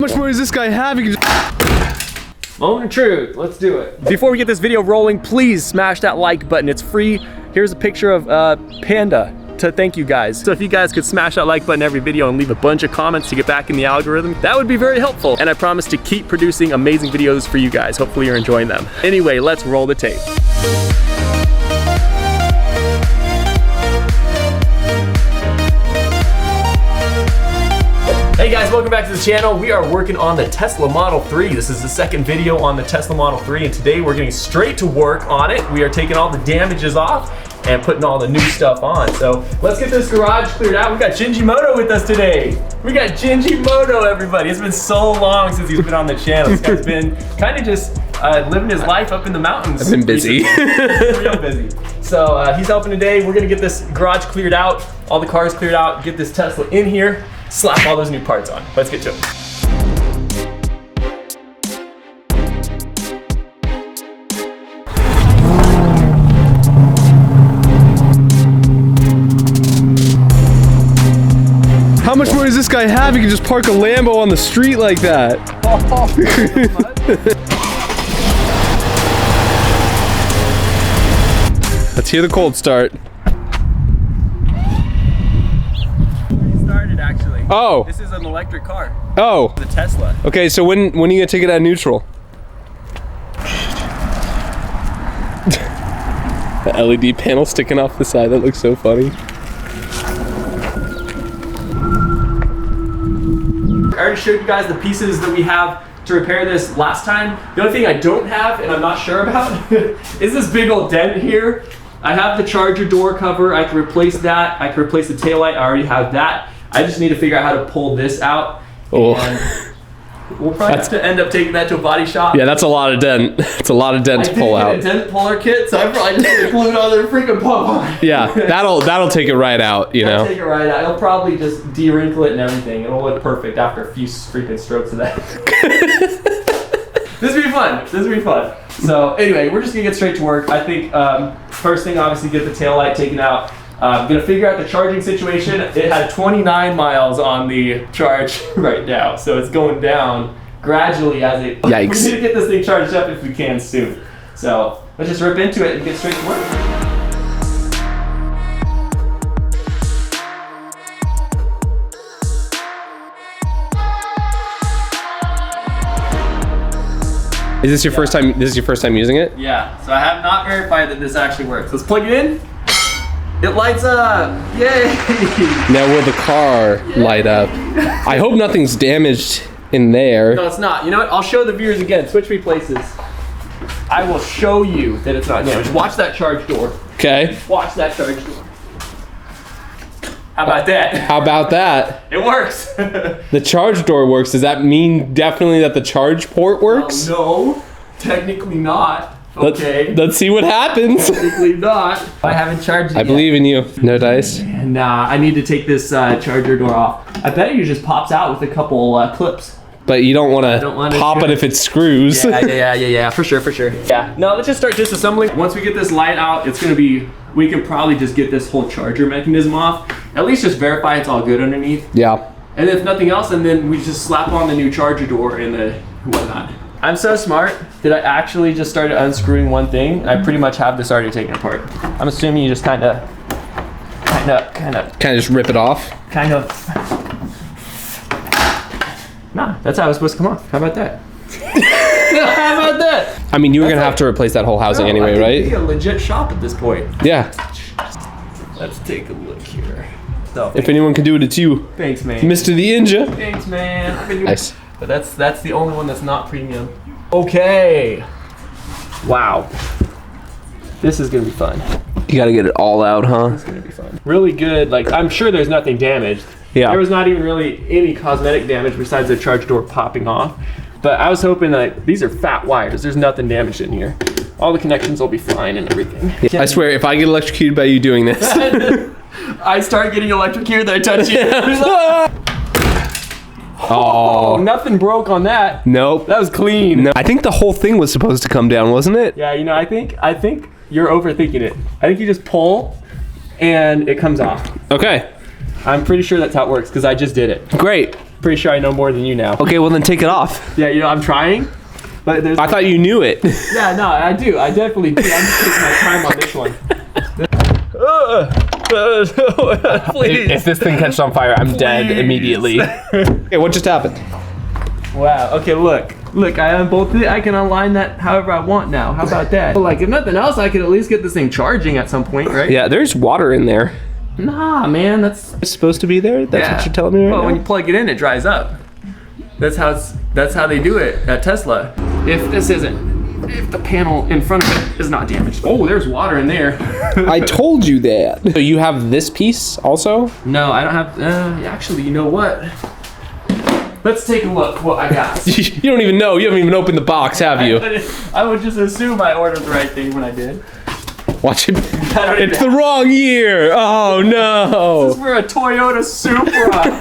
How much more does this guy have? He can just... Moment of truth, let's do it. Before we get this video rolling, please smash that like button. It's free. Here's a picture of Panda to thank you guys. So if you guys could smash that like button every video and leave a bunch of comments to get back in the algorithm, that would be very helpful. And I promise to keep producing amazing videos for you guys. Hopefully you're enjoying them. Anyway, let's roll the tape. Hey guys, welcome back to the channel. We are working on the Tesla Model 3. This is the second video on the Tesla Model 3, and today we're getting straight to work on it. We are taking all the damages off and putting all the new stuff on. So let's get this garage cleared out. We got Jinjimoto with us today. We got Jinjimoto, everybody. It's been so long since he's been on the channel. This guy's been kind of just living his life up in the mountains. I've been busy. Real busy. So he's helping today. We're gonna get this garage cleared out, all the cars cleared out, get this Tesla in here, slap all those new parts on. Let's get to it. How much more does this guy have? He can just park a Lambo on the street like that. Let's hear the cold start. Started actually. Oh. This is an electric car. Oh. The Tesla. Okay, so when are you gonna take it at neutral? The LED panel sticking off the side, that looks so funny. I already showed you guys the pieces that we have to repair this last time. The only thing I don't have, and I'm not sure about, is this big old dent here. I have the charger door cover. I can replace that. I can replace the taillight. I already have that. I just need to figure out how to pull this out. Oh. And we'll probably have to end up taking that to a body shop. Yeah, that's a lot of dent. It's a lot of dent to pull out. I did get a dent puller kit, so I probably just need to glue another freaking pump on. Yeah, that'll take it right out, you know. Take it right out. It'll probably just de-wrinkle it and everything. It'll look perfect after a few freaking strokes of that. This will be fun. This will be fun. So anyway, we're just gonna get straight to work. I think first thing, obviously, get the taillight taken out. I'm gonna figure out the charging situation. It had 29 miles on the charge right now, so it's going down gradually as it. Yikes. We need to get this thing charged up if we can soon. So let's just rip into it and get straight to work. Is this your first time? This is your first time using it? Yeah, so I have not verified that this actually works. Let's plug it in. It lights up, yay! Now will the car light up? I hope nothing's damaged in there. No, it's not. You know what? I'll show the viewers again. Switch me places. I will show you that it's not damaged. Watch that charge door. Okay. Watch that charge door. How about that? How about that? It works. The charge door works. Does that mean definitely that the charge port works? No, technically not. Okay. Let's see what happens. Technically not. I haven't charged it I believe in you. No dice. Nah, I need to take this charger door off. I bet it just pops out with a couple clips. But you don't want to pop it if it screws. Yeah, for sure. Yeah, no, let's just start disassembling. Once we get this light out, it's gonna be, we can probably just get this whole charger mechanism off. At least just verify it's all good underneath. Yeah. And if nothing else, and then we just slap on the new charger door and the whatnot. I'm so smart that I actually just started unscrewing one thing. I pretty much have this already taken apart. I'm assuming you just kind of just rip it off. Nah, that's how it's supposed to come off. How about that? How about that? I mean, you were gonna have to replace that whole housing anyway, I right? Be a legit shop at this point. Yeah. Let's take a look here. So, If anyone can do it, it's you. thanks, man. Mr. The Inja. Thanks, man. Nice. But that's the only one that's not premium. Okay. Wow. This is gonna be fun. You gotta get it all out, huh? It's gonna be fun. Really good. Like, I'm sure there's nothing damaged. Yeah. There was not even really any cosmetic damage besides the charge door popping off. But I was hoping that these are fat wires. There's nothing damaged in here. All the connections will be fine and everything. I swear, if I get electrocuted by you doing this. I start getting electrocuted, then I touch you. Oh, nothing broke on that. Nope. That was clean. No. I think the whole thing was supposed to come down, wasn't it? Yeah, you know, I think you're overthinking it. I think you just pull and it comes off. Okay. I'm pretty sure that's how it works because I just did it. Great. Pretty sure I know more than you now. Okay, well then take it off. Yeah, you know, I'm trying. But there's I thought you knew it. Yeah, no, I do. I definitely do. I'm just taking my time on this one. Please. If this thing catches on fire, I'm dead immediately. Okay, what just happened? Wow. Okay, look. Look, I unbolted it. I can align that however I want now. How about that? But like, if nothing else, I could at least get this thing charging at some point, right? Yeah, there's water in there. Nah, man, that's It's supposed to be there? That's what you're telling me right well, now? when you plug it in, it dries up. That's how they do it at Tesla. If the panel in front of it is not damaged. Oh, there's water in there. I told you that. So you have this piece also? No, I don't have, actually, you know what? Let's take a look what I got. You don't even know. You haven't even opened the box, have you? I would just assume I ordered the right thing when I did. Watch it. It's the wrong year. Oh no. This is for a Toyota Supra.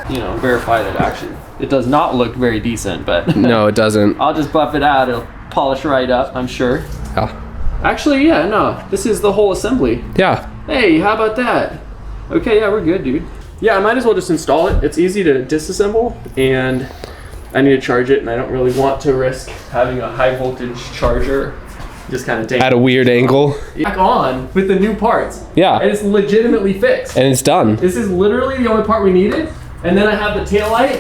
You know, verify that actually. It does not look very decent, but No, it doesn't. I'll just buff it out. It'll polish right up, I'm sure. Yeah. Actually, yeah, no. This is the whole assembly. Yeah. Hey, how about that? Okay, yeah, we're good, dude. Yeah, I might as well just install it. It's easy to disassemble, and I need to charge it, and I don't really want to risk having a high voltage charger just kind of take At a weird angle. back on with the new parts. Yeah. And it's legitimately fixed. And it's done. This is literally the only part we needed. And then I have the tail light.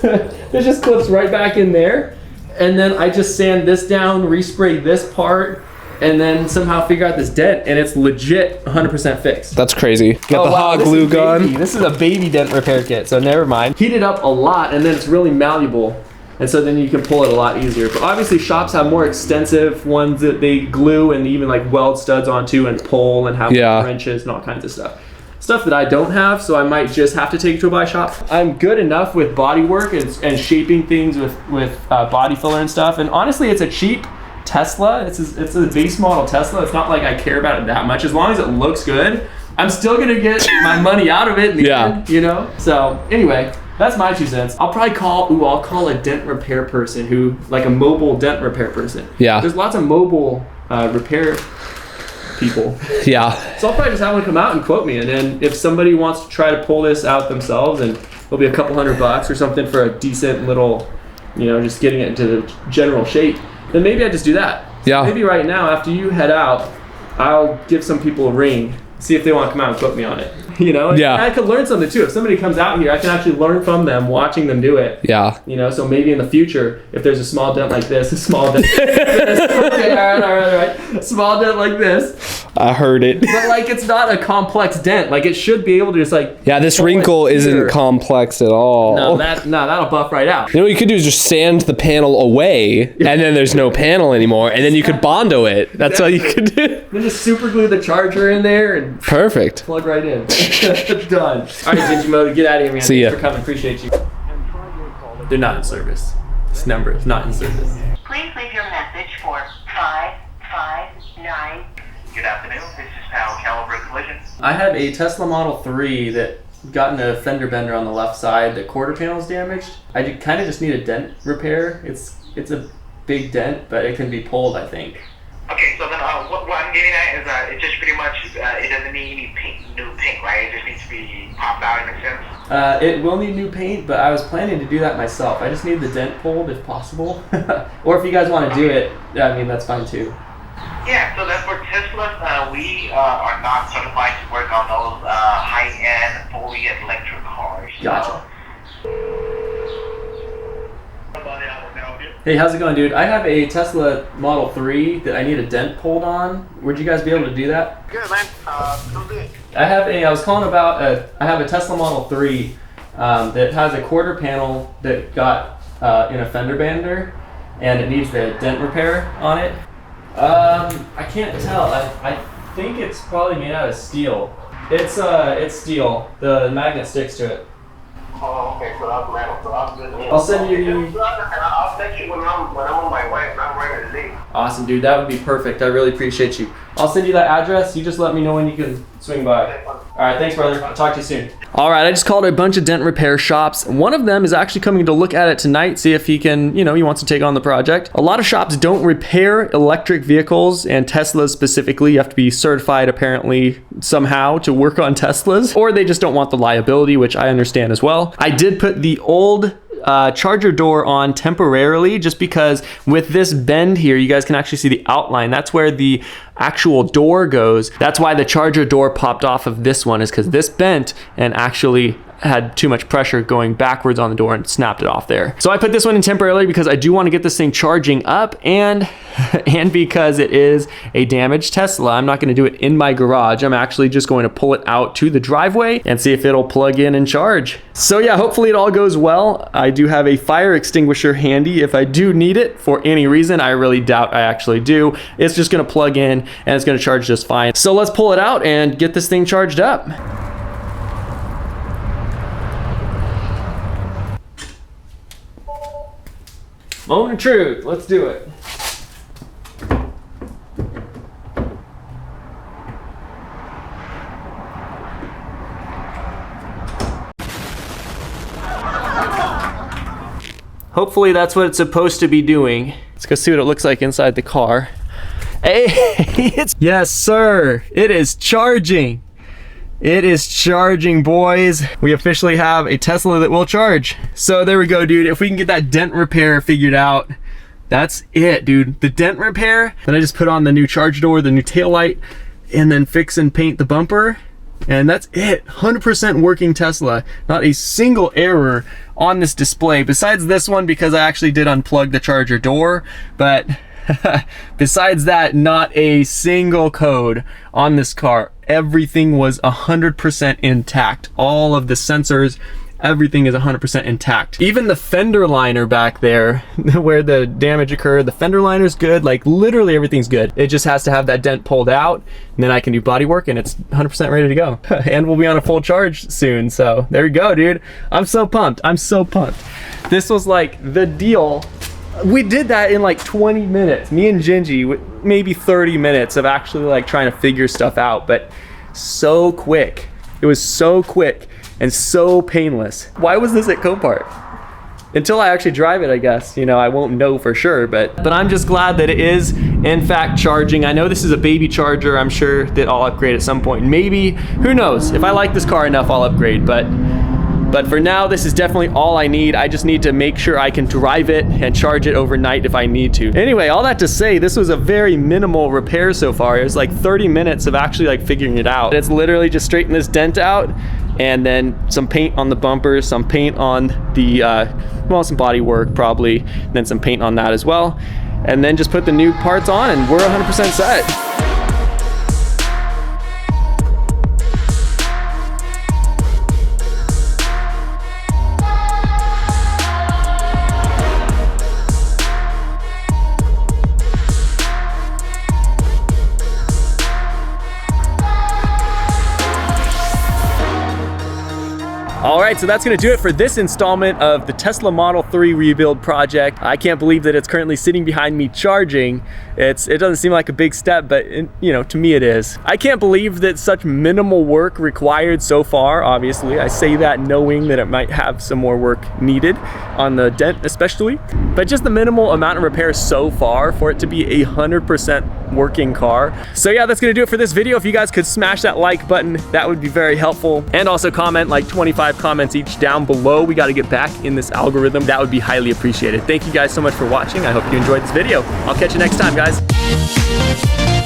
It just clips right back in there. And then I just sand this down, respray this part, and then somehow figure out this dent, and it's legit 100% fixed. That's crazy. Get the hot this glue is baby. gun. This is a baby dent repair kit, so never mind. Heat it up a lot, and then it's really malleable. And so then you can pull it a lot easier. But obviously shops have more extensive ones that they glue and even like weld studs onto and pull and have wrenches and all kinds of stuff. Stuff that I don't have, so I might just have to take it to a body shop. I'm good enough with body work and shaping things with body filler and stuff. And honestly, it's a cheap Tesla. It's a base model Tesla. It's not like I care about it that much. As long as it looks good, I'm still gonna get my money out of it in the end, you know? So anyway, that's my 2 cents. I'll call a dent repair person like a mobile dent repair person. Yeah. There's lots of mobile repair people. Yeah. So I'll probably just have one come out and quote me, and then if somebody wants to try to pull this out themselves, and it'll be a couple $100 or something for a decent little, you know, just getting it into the general shape, then maybe I just do that. Yeah. So maybe right now, after you head out, I'll give some people a ring, see if they want to come out and quote me on it. You know? Yeah. And I could learn something too. If somebody comes out here, I can actually learn from them watching them do it. Yeah. You know, so maybe in the future, if there's a small dent like this, a small dent like this, okay, all right. A small dent like this. I heard it. But like, it's not a complex dent. Like, it should be able to just like. Yeah, this wrinkle isn't complex at all. No, that'll buff right out. You know what you could do is just sand the panel away, and then there's no panel anymore, and then you could Bondo it. That's all you could do. Then just super glue the charger in there and Perfect. plug right in. Done. All right, Ginjimoto, get out of here, man. See ya. Thanks for coming. Appreciate you. They're not in service. This number is not in service. Please leave your message for 559. Good afternoon. This is Powell Caliber Collision. I have a Tesla Model 3 that got in a fender bender on the left side. The quarter panel is damaged. I kind of just need a dent repair. It's a big dent, but it can be pulled, I think. Okay, so then what I'm getting at is it just pretty much it doesn't need any new paint, right? It just needs to be popped out in a sense. It will need new paint, but I was planning to do that myself. I just need the dent pulled if possible. Or if you guys want to do it, I mean, that's fine too. Yeah, so that's for Tesla. We are not certified to work on those high-end, fully electric cars. Gotcha. Hey, how's it going, dude? I have a Tesla Model 3 that I need a dent pulled on. Would you guys be able to do that? Good, man. So good. I was calling about I have a Tesla Model 3 that has a quarter panel that got in a fender bender, and it needs the dent repair on it. I can't tell. I think it's probably made out of steel. It's steel. The magnet sticks to it. Oh, okay, so that's metal. So I'll send you. I'll text you when I'm on my way. I'm ready to leave. Awesome, dude. That would be perfect. I really appreciate you. I'll send you that address. You just let me know when you can swing by. All All right, thanks, brother. I'll talk to you soon. All right, I just called a bunch of dent repair shops. One of them is actually coming to look at it tonight, see if he can, he wants to take on the project. A lot of shops don't repair electric vehicles, and Teslas specifically. You have to be certified apparently somehow to work on Teslas, or they just don't want the liability, which I understand as well. I did put the old charger door on temporarily, just because with this bend here, you guys can actually see the outline. That's where the actual door goes. That's why the charger door popped off of this one, is because this bent and actually had too much pressure going backwards on the door and snapped it off there. So I put this one in temporarily because I do want to get this thing charging up, and because it is a damaged Tesla. I'm not going to do it in my garage. I'm actually just going to pull it out to the driveway and see if it'll plug in and charge. So yeah, hopefully it all goes well. I do have a fire extinguisher handy if I do need it for any reason. I really doubt I actually do. It's just going to plug in and it's going to charge just fine. So let's pull it out and get this thing charged up. Moment of truth, let's do it. Hopefully that's what it's supposed to be doing. Let's go see what it looks like inside the car. Hey, yes sir, it is charging. It is charging, boys. We officially have a Tesla that will charge. So there we go, dude. If we can get that dent repair figured out, that's it, dude. The dent repair, then I just put on the new charge door, the new tail light, and then fix and paint the bumper. And that's it. 100% working Tesla. Not a single error on this display. Besides this one, because I actually did unplug the charger door. But besides that, not a single code on this car. Everything was 100% intact. All of the sensors, everything is 100% intact. Even the fender liner back there where the damage occurred, the fender liner's good. Like literally everything's good. It just has to have that dent pulled out, and then I can do body work and it's 100% ready to go. And we'll be on a full charge soon. So there you go, dude. I'm so pumped. I'm so pumped. This was like the deal. We did that in like 20 minutes. Me and Gingy, maybe 30 minutes of actually like trying to figure stuff out, but so quick. It was so quick and so painless. Why was this at Copart? Until I actually drive it, I guess. I won't know for sure, but I'm just glad that it is in fact charging. I know this is a baby charger. I'm sure that I'll upgrade at some point. Maybe, who knows? If I like this car enough, I'll upgrade, but for now, this is definitely all I need. I just need to make sure I can drive it and charge it overnight if I need to. Anyway, all that to say, this was a very minimal repair so far. It was like 30 minutes of actually like figuring it out. It's literally just straighten this dent out, and then some paint on the bumper, some paint on the, some body work probably, and then some paint on that as well. And then just put the new parts on and we're 100% set. All right, so that's gonna do it for this installment of the Tesla Model 3 rebuild project. I can't believe that it's currently sitting behind me charging. It doesn't seem like a big step, but to me it is. I can't believe that such minimal work required so far, obviously. I say that knowing that it might have some more work needed on the dent especially, but just the minimal amount of repairs so far for it to be a 100% working car. So yeah, that's gonna do it for this video. If you guys could smash that like button, that would be very helpful. And also comment like 25 comments each down below. We got to get back in this algorithm. That would be highly appreciated. Thank you guys so much for watching. I hope you enjoyed this video. I'll catch you next time, guys.